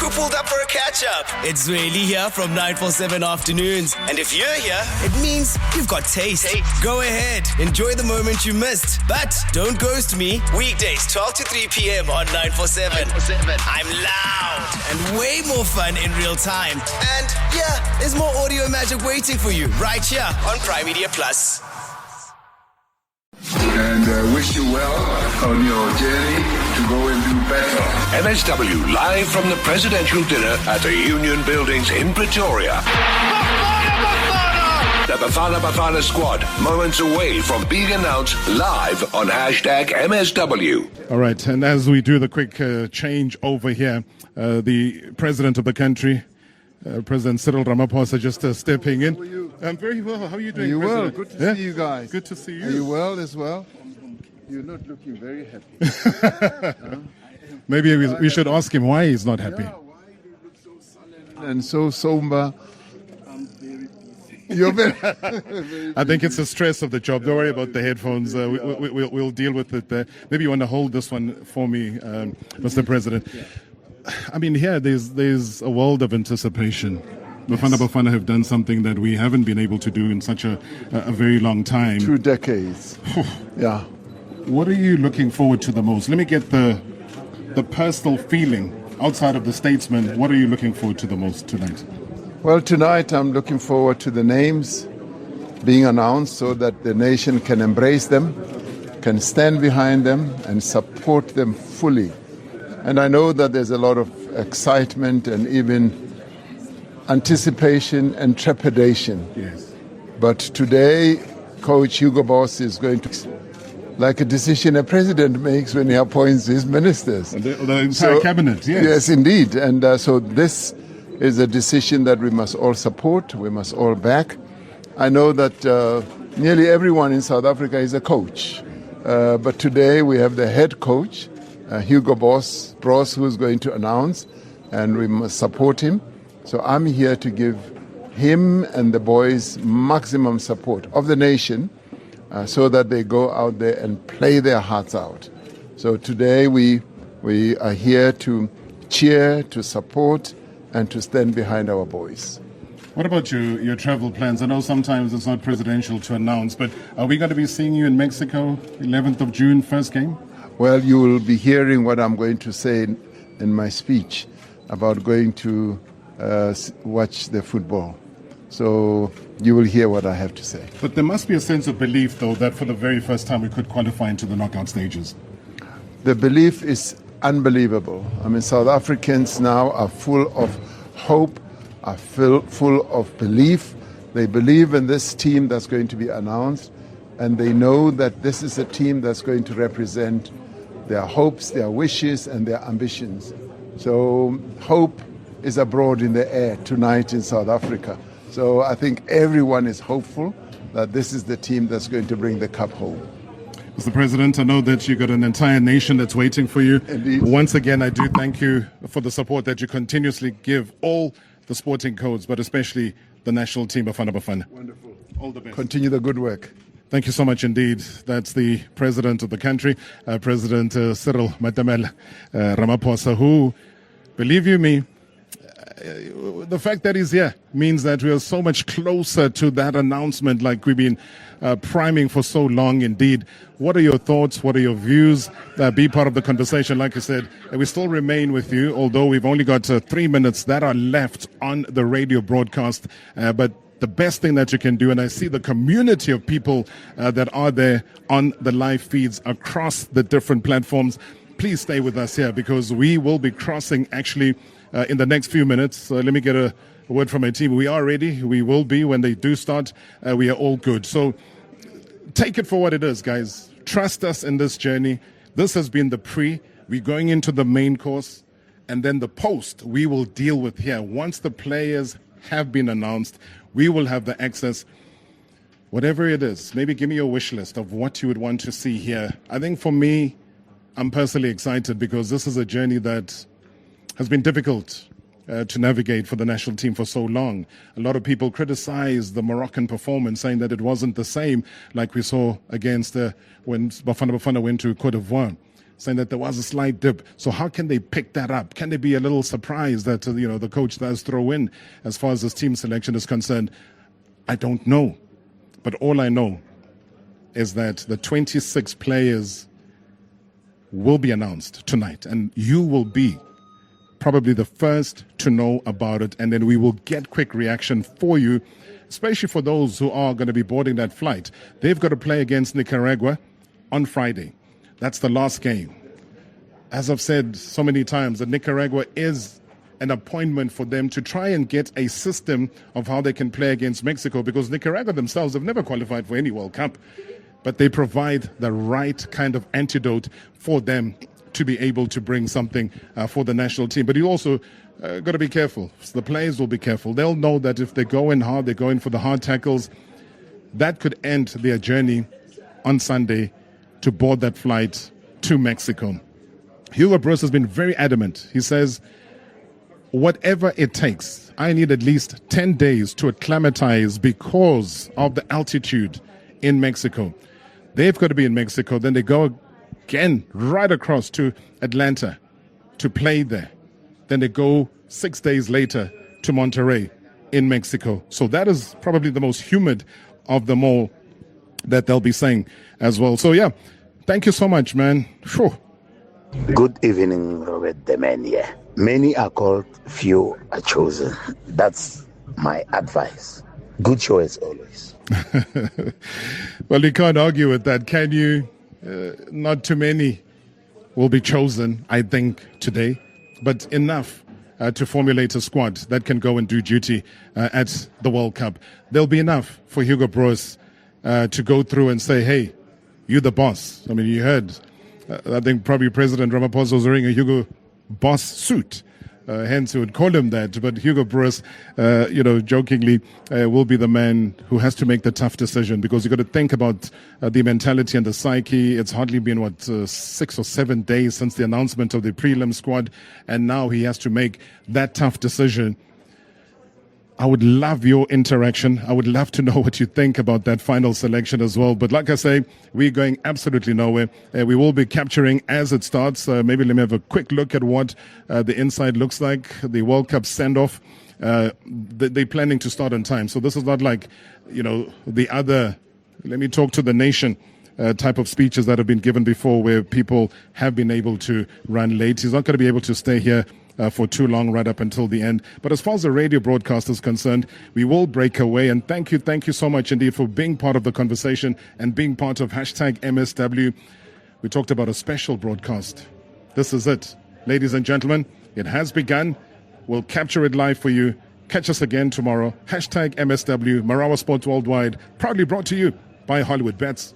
who pulled up for a catch-up. It's really here from 947 afternoons. And if you're here, it means you've got taste. Go ahead, enjoy the moment you missed. But don't ghost me. Weekdays, 12 to 3 p.m. on 947. I'm loud and way more fun in real time. And yeah, there's more audio magic waiting for you right here on Prime Media Plus. And wish you well on your journey to go and do better. MSW live from the presidential dinner at the Union Buildings in Pretoria. The Bafana Bafana squad, moments away from being announced live on #MSW. All right, and as we do the quick change over here, the president of the country, President Cyril Ramaphosa, just stepping in. How are you? I'm very well. How are you doing, Are you President? well? Good to see you guys. Good to see you. Are you well as well? You're not looking very happy. Maybe we should ask him why he's not happy. Yeah, why do you look so sullen and so somber? I'm very busy. You're very busy. I think it's the stress of the job. Don't worry about the headphones. We'll deal with it there. Maybe you want to hold this one for me, Mr. President. I mean, here there's a world of anticipation. Bafana Bafana have done something that we haven't been able to do in such a very long time. 2 decades. Yeah. What are you looking forward to the most? Let me get the personal feeling outside of the statesman. What are you looking forward to the most tonight? Well, tonight I'm looking forward to the names being announced so that the nation can embrace them, can stand behind them and support them fully. And I know that there's a lot of excitement and even anticipation and trepidation. Yes. But today, Coach Hugo Boss is going to, like a decision a president makes when he appoints his ministers. And the entire cabinet, yes. Yes, indeed. And so this is a decision that we must all support, we must all back. I know that nearly everyone in South Africa is a coach. But today we have the head coach, Hugo Boss, who's going to announce, and we must support him. So I'm here to give him and the boys maximum support of the nation so that they go out there and play their hearts out. So today we are here to cheer, to support, and to stand behind our boys. What about your travel plans? I know sometimes it's not presidential to announce, but are we going to be seeing you in Mexico, 11th of June, first game? Well, you will be hearing what I'm going to say in my speech about going to watch the football. So you will hear what I have to say. But there must be a sense of belief, though, that for the very first time we could qualify into the knockout stages. The belief is unbelievable. I mean, South Africans now are full of hope, are full of belief. They believe in this team that's going to be announced, and they know that this is a team that's going to represent their hopes, their wishes, and their ambitions. So hope is abroad in the air tonight in South Africa. So I think everyone is hopeful that this is the team that's going to bring the cup home. Mr. President, I know that you've got an entire nation that's waiting for you. Indeed. Once again, I do thank you for the support that you continuously give all the sporting codes, but especially the national team, Bafana Bafana. Wonderful. All the best. Continue the good work. Thank you so much indeed. That's the president of the country, President Cyril Ramaphosa, who, believe you me, the fact that he's here means that we are so much closer to that announcement like we've been priming for so long indeed. What are your thoughts? What are your views? Be part of the conversation. Like I said, we still remain with you, although we've only got 3 minutes that are left on the radio broadcast. But the best thing that you can do, and I see the community of people that are there on the live feeds across the different platforms, please stay with us here because we will be crossing actually in the next few minutes. Let me get a word from my team. We are ready. We will be when they do start. We are all good. So take it for what it is, guys. Trust us in this journey. This has been the pre. We're going into the main course. And then the post we will deal with here. Once the players have been announced, we will have the access. Whatever it is, maybe give me your wish list of what you would want to see here. I think for me, I'm personally excited because this is a journey that has been difficult to navigate for the national team for so long. A lot of people criticize the Moroccan performance, saying that it wasn't the same like we saw against when Bafana Bafana went to Cote d'Ivoire. saying that there was a slight dip. So how can they pick that up? Can they be a little surprised that, the coach does throw in as far as this team selection is concerned? I don't know. But all I know is that the 26 players will be announced tonight, and you will be probably the first to know about it, and then we will get quick reaction for you, especially for those who are going to be boarding that flight. They've got to play against Nicaragua on Friday. That's the last game. As I've said so many times, that Nicaragua is an appointment for them to try and get a system of how they can play against Mexico, because Nicaragua themselves have never qualified for any World Cup, but they provide the right kind of antidote for them to be able to bring something for the national team. But you also got to be careful. So the players will be careful. They'll know that if they go in hard, they're going for the hard tackles. That could end their journey on Sunday to board that flight to Mexico. Hugo Broos has been very adamant. He says, whatever it takes, I need at least 10 days to acclimatize because of the altitude in Mexico. They've got to be in Mexico. Then they go again right across to Atlanta to play there. Then they go 6 days later to Monterrey in Mexico. So that is probably the most humid of them all that they'll be saying as well. So, yeah, thank you so much, man. Phew. Good evening, Robert the man here. Many are called, few are chosen. That's my advice. Good show as always. Well, you can't argue with that, can you? Not too many will be chosen, I think, today, but enough to formulate a squad that can go and do duty at the World Cup. There'll be enough for Hugo Broos to go through and say, hey, you're the boss. I mean, you heard, I think probably President Ramaphosa was wearing a Hugo Boss suit. Hence, we would call him that. But Hugo Broos, jokingly, will be the man who has to make the tough decision, because you've got to think about the mentality and the psyche. It's hardly been, 6 or 7 days since the announcement of the prelim squad, and now he has to make that tough decision. I would love your interaction. I would love to know what you think about that final selection as well. But like I say, we're going absolutely nowhere. We will be capturing as it starts. Maybe let me have a quick look at what the inside looks like. The World Cup send-off. They're planning to start on time. So this is not like, the other, let me talk to the nation type of speeches that have been given before, where people have been able to run late. He's not going to be able to stay here for too long, right up until the end. But as far as the radio broadcast is concerned, we will break away. And thank you so much indeed for being part of the conversation and being part of #MSW. We talked about a special broadcast. This is it. Ladies and gentlemen, it has begun. We'll capture it live for you. Catch us again tomorrow. #MSW, Marawa Sports Worldwide, proudly brought to you by Hollywood Bets.